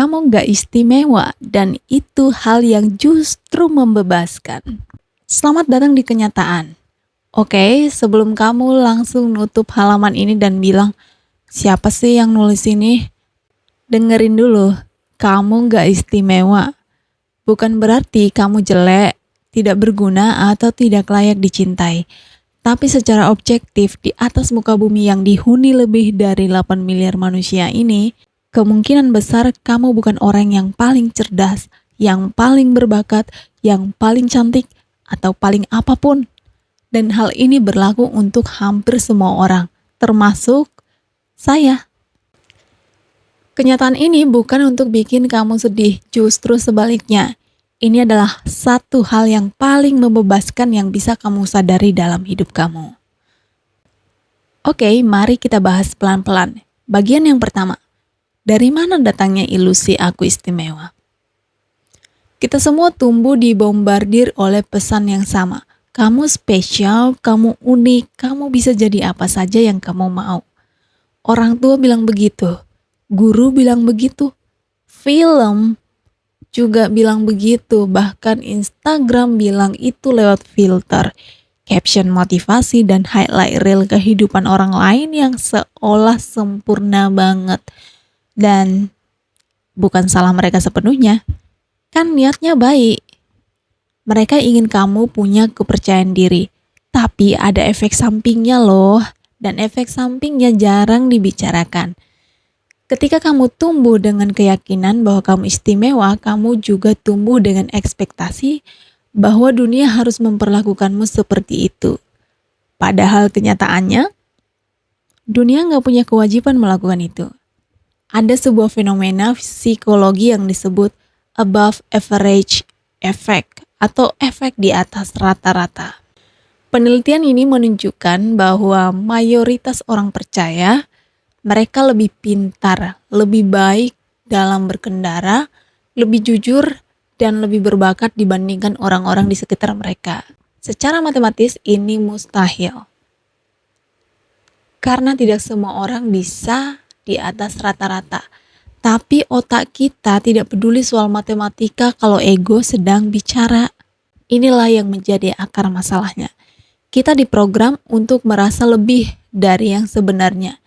kamu nggak istimewa dan itu hal yang justru membebaskan. Selamat datang di kenyataan. Oke, sebelum kamu langsung nutup halaman ini dan bilang, siapa sih yang nulis ini? Dengerin dulu, kamu nggak istimewa. Bukan berarti kamu jelek, tidak berguna atau tidak layak dicintai. Tapi secara objektif, di atas muka bumi yang dihuni lebih dari 8 miliar manusia ini, kemungkinan besar kamu bukan orang yang paling cerdas, yang paling berbakat, yang paling cantik, atau paling apapun. Dan hal ini berlaku untuk hampir semua orang, termasuk saya. Kenyataan ini bukan untuk bikin kamu sedih, justru sebaliknya. Ini adalah satu hal yang paling membebaskan yang bisa kamu sadari dalam hidup kamu. Oke, mari kita bahas pelan-pelan. Bagian yang pertama, dari mana datangnya ilusi aku istimewa? Kita semua tumbuh dibombardir oleh pesan yang sama. Kamu spesial, kamu unik, kamu bisa jadi apa saja yang kamu mau. Orang tua bilang begitu, guru bilang begitu, film juga bilang begitu, bahkan Instagram bilang itu lewat filter, caption motivasi dan highlight reel kehidupan orang lain yang seolah sempurna banget. Dan bukan salah mereka sepenuhnya, kan niatnya baik. Mereka ingin kamu punya kepercayaan diri, tapi ada efek sampingnya loh, dan efek sampingnya jarang dibicarakan. Ketika kamu tumbuh dengan keyakinan bahwa kamu istimewa, kamu juga tumbuh dengan ekspektasi bahwa dunia harus memperlakukanmu seperti itu. Padahal kenyataannya, dunia nggak punya kewajiban melakukan itu. Ada sebuah fenomena psikologi yang disebut above average effect atau efek di atas rata-rata. Penelitian ini menunjukkan bahwa mayoritas orang percaya mereka lebih pintar, lebih baik dalam berkendara, lebih jujur, dan lebih berbakat dibandingkan orang-orang di sekitar mereka. Secara matematis ini mustahil. Karena tidak semua orang bisa di atas rata-rata. Tapi otak kita tidak peduli soal matematika kalau ego sedang bicara. Inilah yang menjadi akar masalahnya. Kita diprogram untuk merasa lebih dari yang sebenarnya.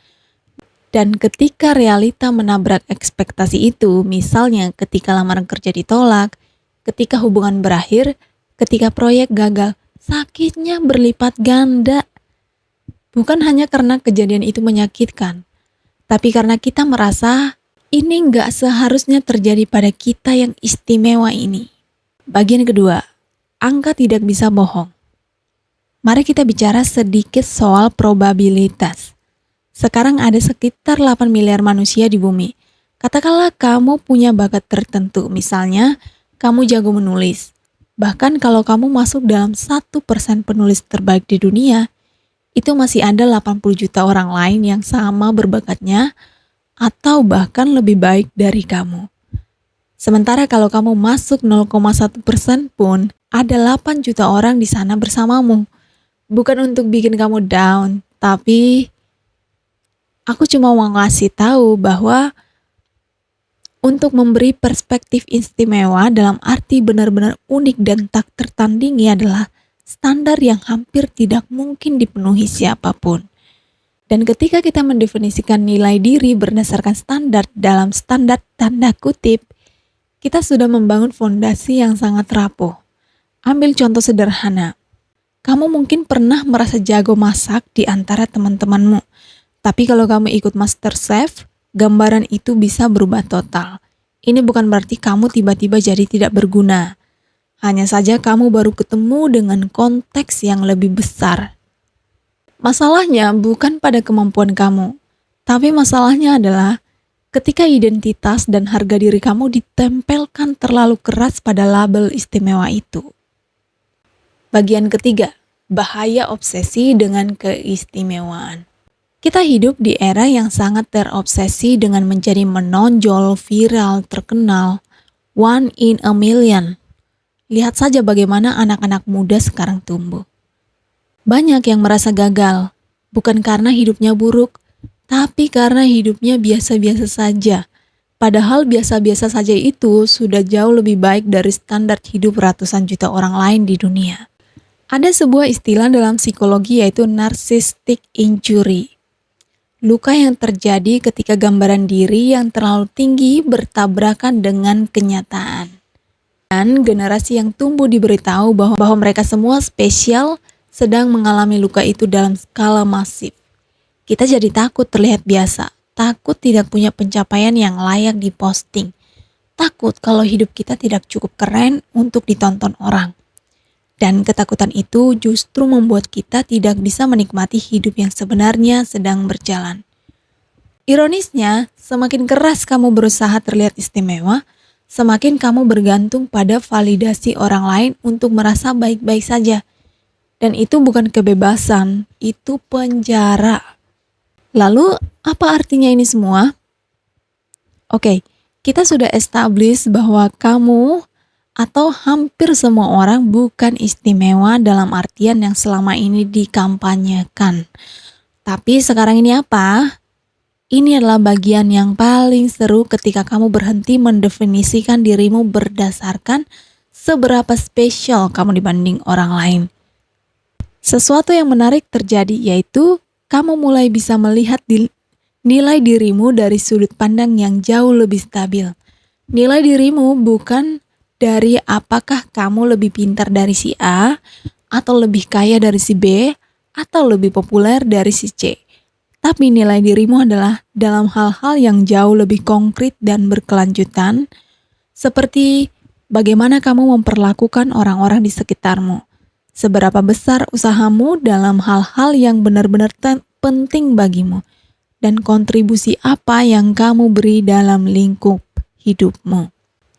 Dan ketika realita menabrak ekspektasi itu, misalnya ketika lamaran kerja ditolak, ketika hubungan berakhir, ketika proyek gagal, sakitnya berlipat ganda. Bukan hanya karena kejadian itu menyakitkan, tapi karena kita merasa ini nggak seharusnya terjadi pada kita yang istimewa ini. Bagian kedua, angka tidak bisa bohong. Mari kita bicara sedikit soal probabilitas. Sekarang ada sekitar 8 miliar manusia di bumi. Katakanlah kamu punya bakat tertentu, misalnya kamu jago menulis. Bahkan kalau kamu masuk dalam 1% penulis terbaik di dunia, itu masih ada 80 juta orang lain yang sama berbakatnya, atau bahkan lebih baik dari kamu. Sementara kalau kamu masuk 0,1% pun, ada 8 juta orang di sana bersamamu. Bukan untuk bikin kamu down, tapi aku cuma mau ngasih tahu bahwa untuk memberi perspektif istimewa dalam arti benar-benar unik dan tak tertandingi adalah standar yang hampir tidak mungkin dipenuhi siapapun. Dan ketika kita mendefinisikan nilai diri berdasarkan standar dalam standar tanda kutip, kita sudah membangun fondasi yang sangat rapuh. Ambil contoh sederhana. Kamu mungkin pernah merasa jago masak di antara teman-temanmu. Tapi kalau kamu ikut MasterChef, gambaran itu bisa berubah total. Ini bukan berarti kamu tiba-tiba jadi tidak berguna. Hanya saja kamu baru ketemu dengan konteks yang lebih besar. Masalahnya bukan pada kemampuan kamu, tapi masalahnya adalah ketika identitas dan harga diri kamu ditempelkan terlalu keras pada label istimewa itu. Bagian ketiga, bahaya obsesi dengan keistimewaan. Kita hidup di era yang sangat terobsesi dengan menjadi menonjol, viral, terkenal, one in a million. Lihat saja bagaimana anak-anak muda sekarang tumbuh. Banyak yang merasa gagal, bukan karena hidupnya buruk, tapi karena hidupnya biasa-biasa saja. Padahal biasa-biasa saja itu sudah jauh lebih baik dari standar hidup ratusan juta orang lain di dunia. Ada sebuah istilah dalam psikologi yaitu narcissistic injury. Luka yang terjadi ketika gambaran diri yang terlalu tinggi bertabrakan dengan kenyataan. Dan generasi yang tumbuh diberitahu bahwa mereka semua spesial sedang mengalami luka itu dalam skala masif. Kita jadi takut terlihat biasa, takut tidak punya pencapaian yang layak diposting, takut kalau hidup kita tidak cukup keren untuk ditonton orang. Dan ketakutan itu justru membuat kita tidak bisa menikmati hidup yang sebenarnya sedang berjalan. Ironisnya, semakin keras kamu berusaha terlihat istimewa, semakin kamu bergantung pada validasi orang lain untuk merasa baik-baik saja. Dan itu bukan kebebasan, itu penjara. Lalu, apa artinya ini semua? Oke, kita sudah establish bahwa kamu atau hampir semua orang bukan istimewa dalam artian yang selama ini dikampanyekan. Tapi sekarang ini apa? Ini adalah bagian yang paling seru ketika kamu berhenti mendefinisikan dirimu berdasarkan seberapa spesial kamu dibanding orang lain. Sesuatu yang menarik terjadi yaitu kamu mulai bisa melihat nilai dirimu dari sudut pandang yang jauh lebih stabil. Nilai dirimu bukan dari apakah kamu lebih pintar dari si A, atau lebih kaya dari si B, atau lebih populer dari si C. Tapi nilai dirimu adalah dalam hal-hal yang jauh lebih konkret dan berkelanjutan, seperti bagaimana kamu memperlakukan orang-orang di sekitarmu. Seberapa besar usahamu dalam hal-hal yang benar-benar penting bagimu, dan kontribusi apa yang kamu beri dalam lingkup hidupmu.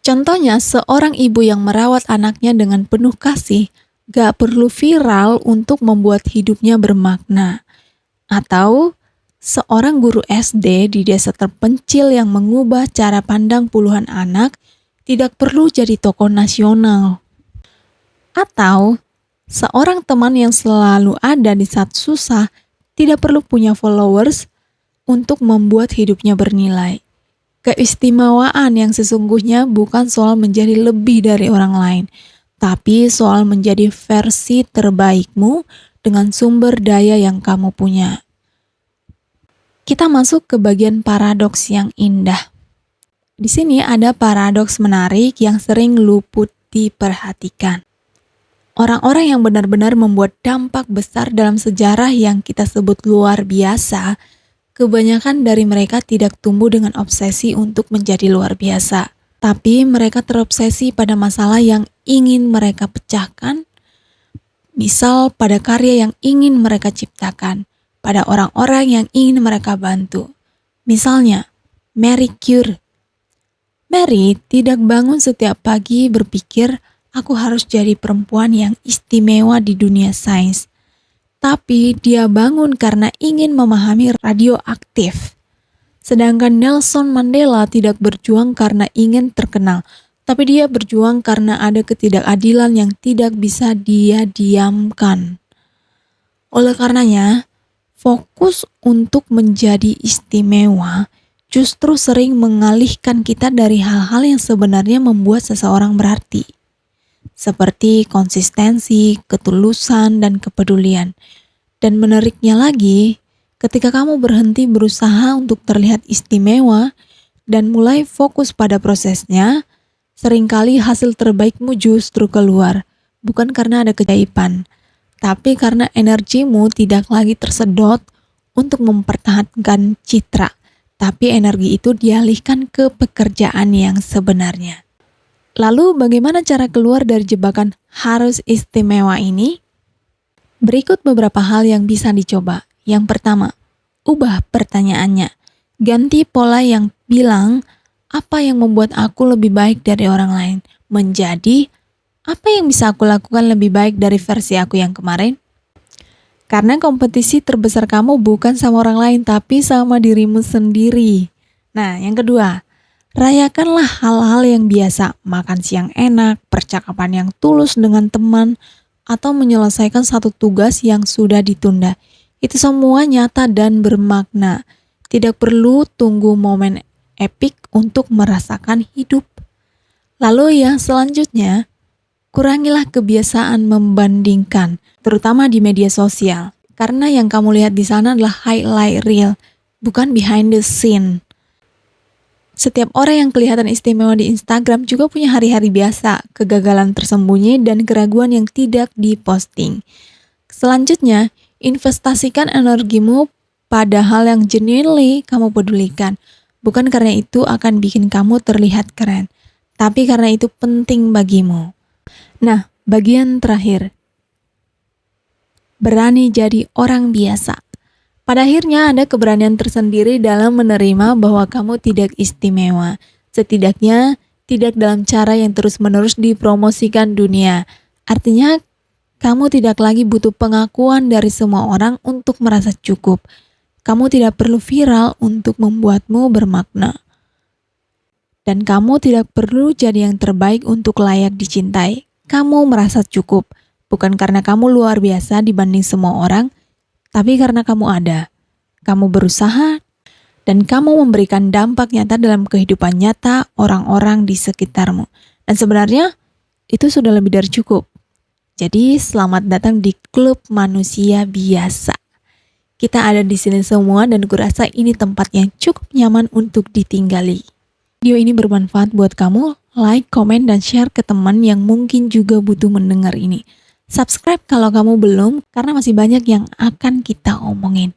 Contohnya, seorang ibu yang merawat anaknya dengan penuh kasih gak perlu viral untuk membuat hidupnya bermakna. Atau seorang guru SD di desa terpencil yang mengubah cara pandang puluhan anak tidak perlu jadi tokoh nasional. Atau seorang teman yang selalu ada di saat susah tidak perlu punya followers untuk membuat hidupnya bernilai. Keistimewaan yang sesungguhnya bukan soal menjadi lebih dari orang lain, tapi soal menjadi versi terbaikmu dengan sumber daya yang kamu punya. Kita masuk ke bagian paradoks yang indah. Di sini ada paradoks menarik yang sering luput diperhatikan. Orang-orang yang benar-benar membuat dampak besar dalam sejarah yang kita sebut luar biasa, kebanyakan dari mereka tidak tumbuh dengan obsesi untuk menjadi luar biasa. Tapi mereka terobsesi pada masalah yang ingin mereka pecahkan, misal pada karya yang ingin mereka ciptakan, pada orang-orang yang ingin mereka bantu. Misalnya, Marie Curie. Marie tidak bangun setiap pagi berpikir, aku harus jadi perempuan yang istimewa di dunia sains. Tapi dia bangun karena ingin memahami radioaktif. Sedangkan Nelson Mandela tidak berjuang karena ingin terkenal, tapi dia berjuang karena ada ketidakadilan yang tidak bisa dia diamkan. Oleh karenanya, fokus untuk menjadi istimewa justru sering mengalihkan kita dari hal-hal yang sebenarnya membuat seseorang berarti. Seperti konsistensi, ketulusan, dan kepedulian. Dan menariknya lagi, ketika kamu berhenti berusaha untuk terlihat istimewa dan mulai fokus pada prosesnya, seringkali hasil terbaikmu justru keluar, bukan karena ada keajaiban, tapi karena energimu tidak lagi tersedot untuk mempertahankan citra, tapi energi itu dialihkan ke pekerjaan yang sebenarnya. Lalu bagaimana cara keluar dari jebakan harus istimewa ini? Berikut beberapa hal yang bisa dicoba. Yang pertama, ubah pertanyaannya. Ganti pola yang bilang, apa yang membuat aku lebih baik dari orang lain? Menjadi, apa yang bisa aku lakukan lebih baik dari versi aku yang kemarin? Karena kompetisi terbesar kamu bukan sama orang lain, tapi sama dirimu sendiri. Nah, yang kedua, rayakanlah hal-hal yang biasa, makan siang enak, percakapan yang tulus dengan teman, atau menyelesaikan satu tugas yang sudah ditunda. Itu semua nyata dan bermakna. Tidak perlu tunggu momen epik untuk merasakan hidup. Lalu yang selanjutnya, kurangilah kebiasaan membandingkan, terutama di media sosial. Karena yang kamu lihat di sana adalah highlight reel, bukan behind the scene. Setiap orang yang kelihatan istimewa di Instagram juga punya hari-hari biasa, kegagalan tersembunyi, dan keraguan yang tidak diposting. Selanjutnya, investasikan energimu pada hal yang genuinely kamu pedulikan. Bukan karena itu akan bikin kamu terlihat keren, tapi karena itu penting bagimu. Nah, bagian terakhir. Berani jadi orang biasa. Pada akhirnya ada keberanian tersendiri dalam menerima bahwa kamu tidak istimewa. Setidaknya tidak dalam cara yang terus-menerus dipromosikan dunia. Artinya kamu tidak lagi butuh pengakuan dari semua orang untuk merasa cukup. Kamu tidak perlu viral untuk membuatmu bermakna. Dan kamu tidak perlu jadi yang terbaik untuk layak dicintai. Kamu merasa cukup. Bukan karena kamu luar biasa dibanding semua orang, tapi karena kamu ada. Kamu berusaha, dan kamu memberikan dampak nyata dalam kehidupan nyata orang-orang di sekitarmu. Dan sebenarnya, itu sudah lebih dari cukup. Jadi, selamat datang di klub manusia biasa. Kita ada di sini semua dan kurasa ini tempat yang cukup nyaman untuk ditinggali. Video ini bermanfaat buat kamu, like, komen, dan share ke teman yang mungkin juga butuh mendengar ini. Subscribe kalau kamu belum, karena masih banyak yang akan kita omongin.